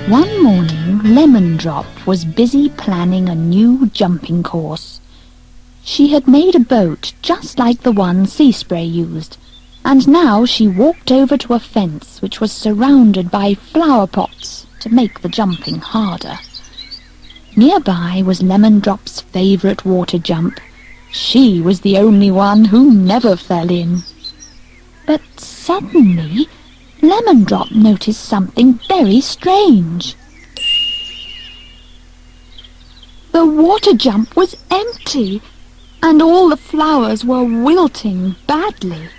One morning, Lemon Drop was busy planning a new jumping course. She had made a boat just like the one Sea Spray used, and now she walked over to a fence which was surrounded by flower pots to make the jumping harder. Nearby was Lemon Drop's favourite water jump. She was the only one who never fell in. But suddenly, Lemon Drop noticed something very strange. The water jump was empty, and all the flowers were wilting badly.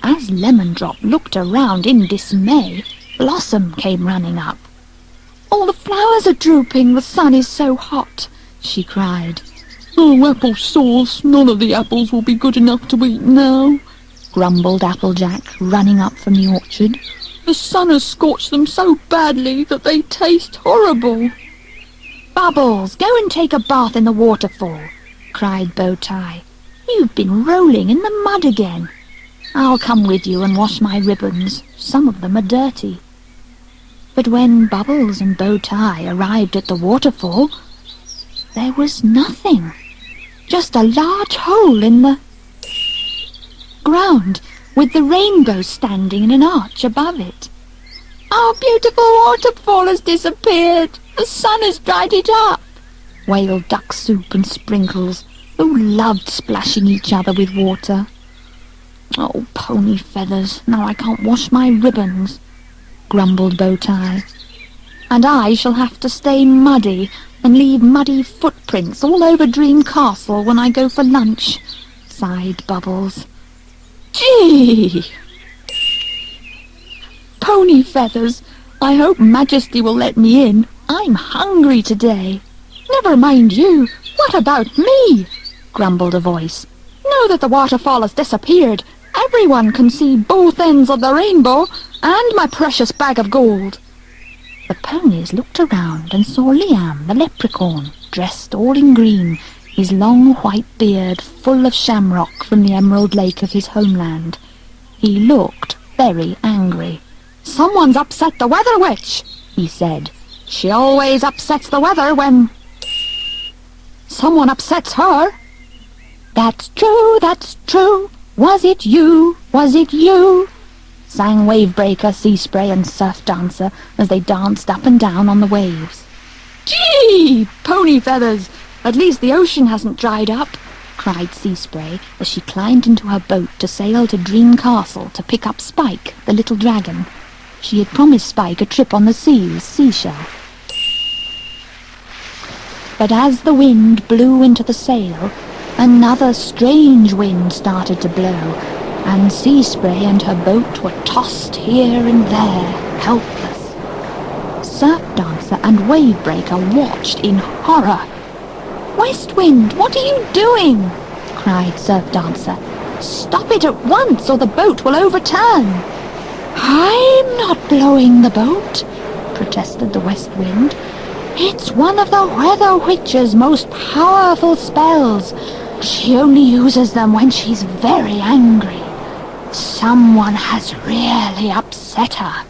As Lemon Drop looked around in dismay, Blossom came running up. "All the flowers are drooping, the sun is so hot," she cried. "Oh, apple sauce, none of the apples will be good enough to eat now," grumbled Applejack, running up from the orchard. "The sun has scorched them so badly that they taste horrible." "Bubbles, go and take a bath in the waterfall," cried Bowtie. "You've been rolling in the mud again. I'll come with you and wash my ribbons. Some of them are dirty." But when Bubbles and Bowtie arrived at the waterfall, there was nothing. Just a large hole in the ground, with the rainbow standing in an arch above it. "Our beautiful waterfall has disappeared. The sun has dried it up," wailed Duck Soup and Sprinkles, who loved splashing each other with water. "Oh, pony feathers, now I can't wash my ribbons," grumbled Bowtie. "And I shall have to stay muddy and leave muddy footprints all over Dream Castle when I go for lunch," sighed Bubbles. "Gee! Pony feathers, I hope Majesty will let me in. I'm hungry today." "Never mind you. What about me?" grumbled a voice. "Now that the waterfall has disappeared, everyone can see both ends of the rainbow and my precious bag of gold." The ponies looked around and saw Liam the leprechaun, dressed all in green, his long white beard full of shamrock from the emerald lake of his homeland. He looked very angry. "Someone's upset the Weather Witch," he said. "She always upsets the weather when someone upsets her." "That's true, that's true. Was it you? Was it you?" sang Wavebreaker, Sea Spray and Surf Dancer as they danced up and down on the waves. "Gee, pony feathers! At least the ocean hasn't dried up," cried Sea Spray as she climbed into her boat to sail to Dream Castle to pick up Spike, the little dragon. She had promised Spike a trip on the sea's seashell. But as the wind blew into the sail, another strange wind started to blow, and Sea Spray and her boat were tossed here and there, helpless. Surf Dancer and Wavebreaker watched in horror. "West Wind, what are you doing?" cried Surf Dancer. "Stop it at once or the boat will overturn." "I'm not blowing the boat," protested the West Wind. "It's one of the Weather Witch's most powerful spells. She only uses them when she's very angry. Someone has really upset her."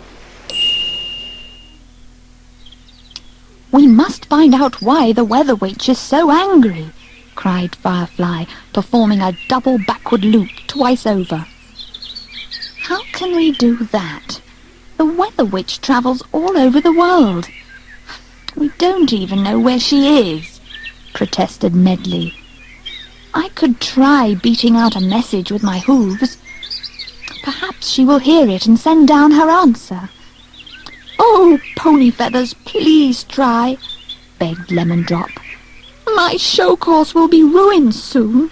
"We must find out why the Weather Witch is so angry," cried Firefly, performing a double backward loop twice over. "How can we do that? The Weather Witch travels all over the world. We don't even know where she is," protested Medley. "I could try beating out a message with my hooves. Perhaps she will hear it and send down her answer." "Oh, pony feathers, please try," begged Lemon Drop. "My show course will be ruined soon.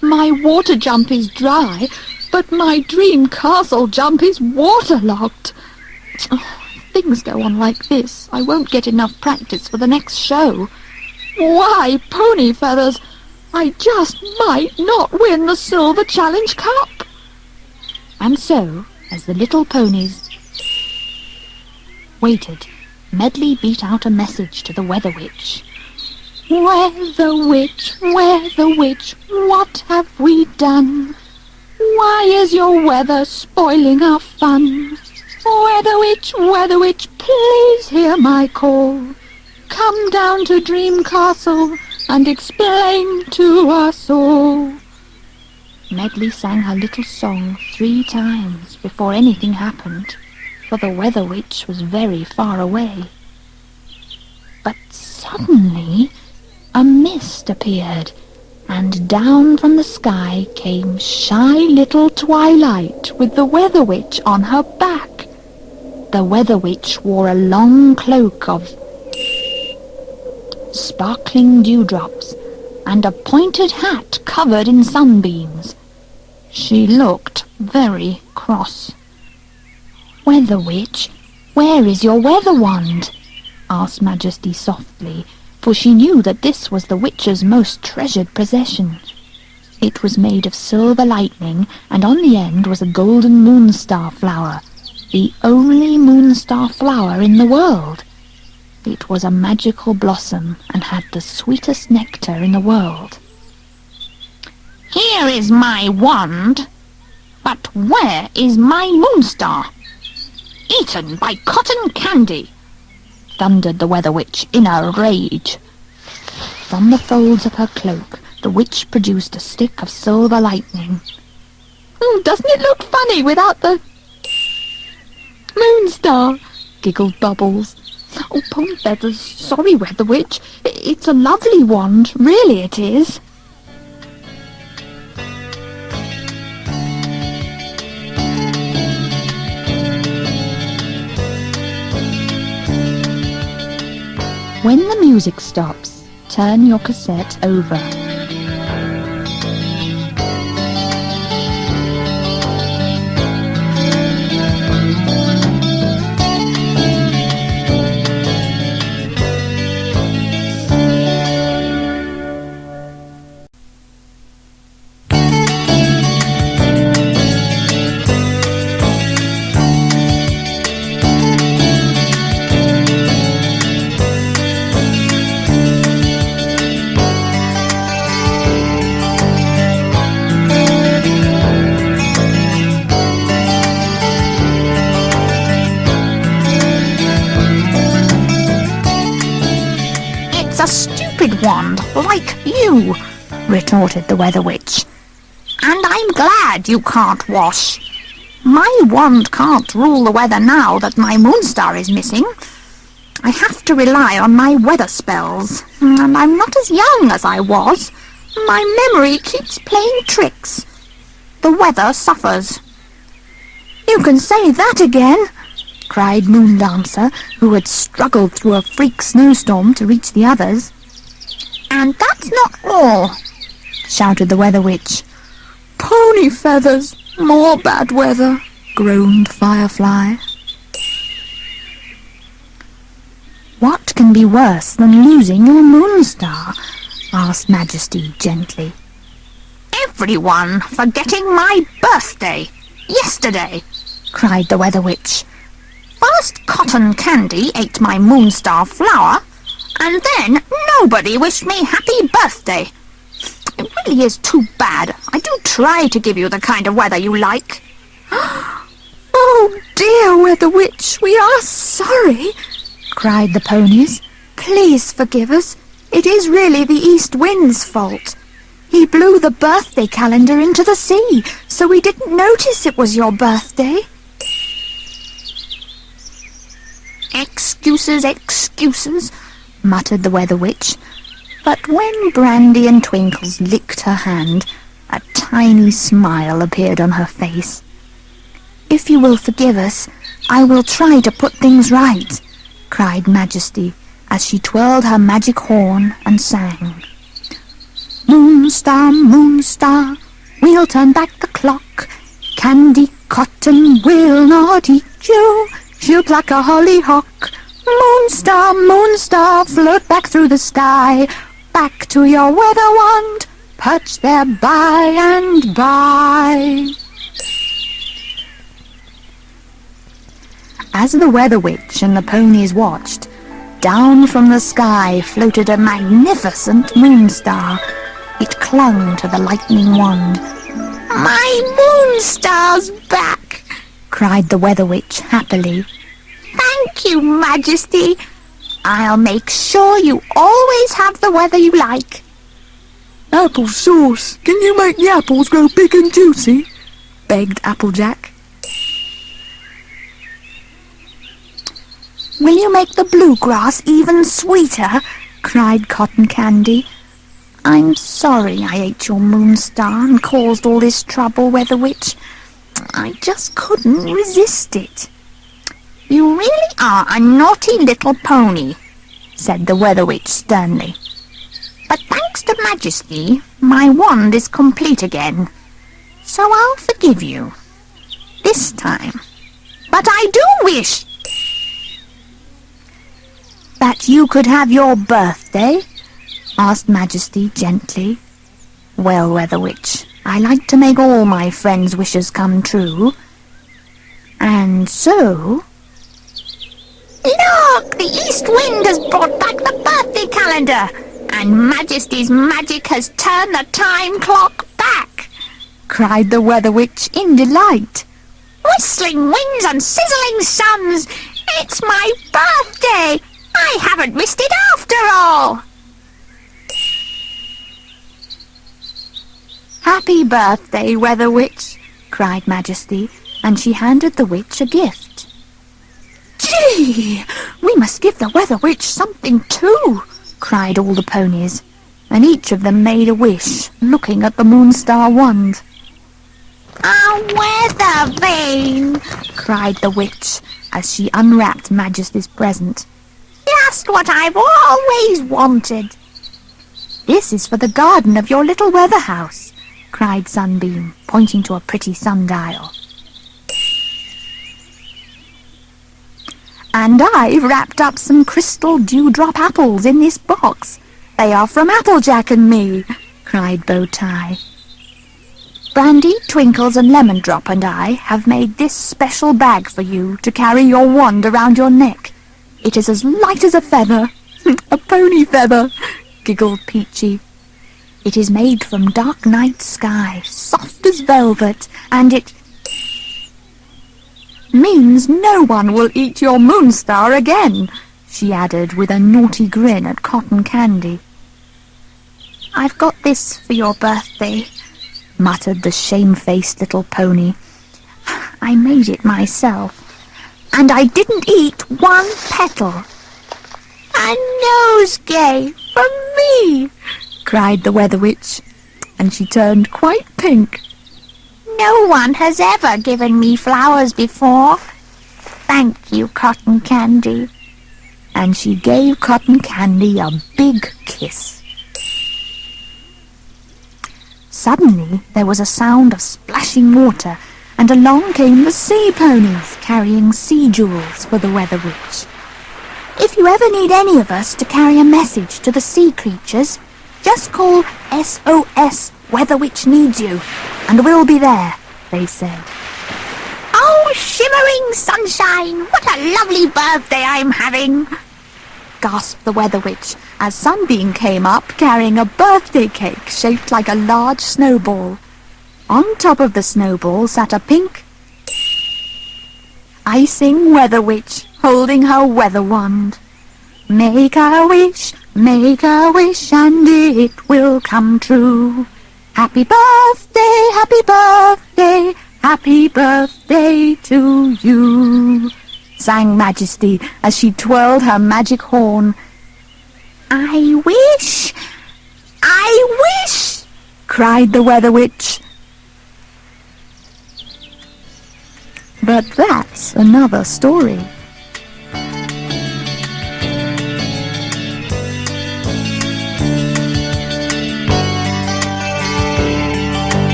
My water jump is dry, but my Dream Castle jump is waterlogged. Oh, if things go on like this, I won't get enough practice for the next show. Why, pony feathers, I just might not win the Silver Challenge Cup." And so, as the little ponies waited, Medley beat out a message to the Weather Witch. "Weather Witch, Weather Witch, what have we done? Why is your weather spoiling our fun? Weather Witch, please hear my call. Come down to Dream Castle and explain to us all. Medley sang her little song 3 times before anything happened, for the Weather Witch was very far away. But suddenly a mist appeared, and down from the sky came shy little Twilight with the Weather Witch on her back. The Weather Witch wore a long cloak of sparkling dewdrops and a pointed hat covered in sunbeams. She looked very cross. "Weather Witch, where is your weather wand?" asked Majesty softly, for she knew that this was the witch's most treasured possession. It was made of silver lightning, and on the end was a golden moonstar flower, the only moonstar flower in the world. It was a magical blossom and had the sweetest nectar in the world. "Here is my wand, but where is my moonstar? Eaten by cotton candy!" thundered the Weather Witch in a rage. From the folds of her cloak, the witch produced a stick of silver lightning. "Doesn't it look funny without the moonstar?" giggled Bubbles. "Oh, Pony Feathers, sorry, Weather Witch. It's a lovely wand, really it is." When the music stops, turn your cassette over. "A stupid wand, like you," retorted the Weather Witch. "And I'm glad you can't wash. My wand can't rule the weather now that my moonstar is missing. I have to rely on my weather spells, and I'm not as young as I was. My memory keeps playing tricks. The weather suffers." "You can say that again," cried Moondancer, who had struggled through a freak snowstorm to reach the others. "And that's not all," shouted the Weather Witch. "Pony Feathers, more bad weather," groaned Firefly. "What can be worse than losing your moonstar?" asked Majesty gently. "Everyone forgetting my birthday, yesterday," cried the Weather Witch. "First cotton candy ate my moonstar flower, and then nobody wished me happy birthday. It really is too bad. I do try to give you the kind of weather you like." "Oh dear, Weather Witch, we are sorry," cried the ponies. "Please forgive us. It is really the east wind's fault. He blew the birthday calendar into the sea, so we didn't notice it was your birthday." Excuses, muttered the Weather Witch. But when Brandy and Twinkles licked her hand, a tiny smile appeared on her face. "If you will forgive us, I will try to put things right," cried Majesty, as she twirled her magic horn and sang. "Moonstar, Moonstar, we'll turn back the clock. Candy Cotton will not eat you. She'll pluck a hollyhock. Moonstar, Moonstar, float back through the sky. Back to your weather wand, perch there by and by." As the Weather Witch and the ponies watched, down from the sky floated a magnificent moonstar. It clung to the lightning wand. "My moonstar's back!" cried the Weather Witch happily. "Thank you, Majesty. I'll make sure you always have the weather you like." Apple sauce, can you make the apples grow big and juicy? Begged Applejack. "Will you make the bluegrass even sweeter?" cried Cotton Candy. "I'm sorry I ate your moonstar and caused all this trouble, Weather Witch. I just couldn't resist it." "You really are a naughty little pony," said the Weather Witch sternly. "But thanks to Majesty, my wand is complete again. So I'll forgive you. This time. But I do wish that you could have your birthday," asked Majesty gently. "Well, Weather Witch, I like to make all my friends' wishes come true. And so..." "Look! The east wind has brought back the birthday calendar, and Majesty's magic has turned the time clock back!" cried the Weather Witch in delight. "Whistling winds and sizzling suns! It's my birthday! I haven't missed it after all!" "Happy birthday, Weather Witch!" cried Majesty, and she handed the witch a gift. "Gee! We must give the Weather Witch something too!" cried all the ponies, and each of them made a wish, looking at the Moonstar wand. "A weather vane!" cried the witch, as she unwrapped Majesty's present. "Just what I've always wanted." "This is for the garden of your little weather house," cried Sunbeam, pointing to a pretty sundial. "And I've wrapped up some crystal dewdrop apples in this box. They are from Applejack and me," cried Bowtie. "Brandy, Twinkles and Lemon Drop and I have made this special bag for you to carry your wand around your neck. It is as light as a feather." A pony feather, giggled Peachy. "It is made from dark night sky, soft as velvet, and it means no one will eat your moonstar again," she added with a naughty grin at Cotton Candy. "I've got this for your birthday," muttered the shamefaced little pony. "I made it myself, and I didn't eat one petal." "A nosegay from me!" cried the Weather Witch, and she turned quite pink. "No one has ever given me flowers before. Thank you, Cotton Candy." And she gave Cotton Candy a big kiss. Suddenly there was a sound of splashing water, and along came the sea ponies, carrying sea jewels for the Weather Witch. "If you ever need any of us to carry a message to the sea creatures, just call SOS Weather Witch Needs You, and we'll be there," they said. "Oh, shimmering sunshine! What a lovely birthday I'm having!" gasped the Weather Witch, as Sunbeam came up carrying a birthday cake shaped like a large snowball. On top of the snowball sat a pink icing Weather Witch, holding her weather wand. Make a wish, and it will come true. Happy birthday, happy birthday to you, sang Majesty as she twirled her magic horn. I wish, cried the Weather Witch. But that's another story.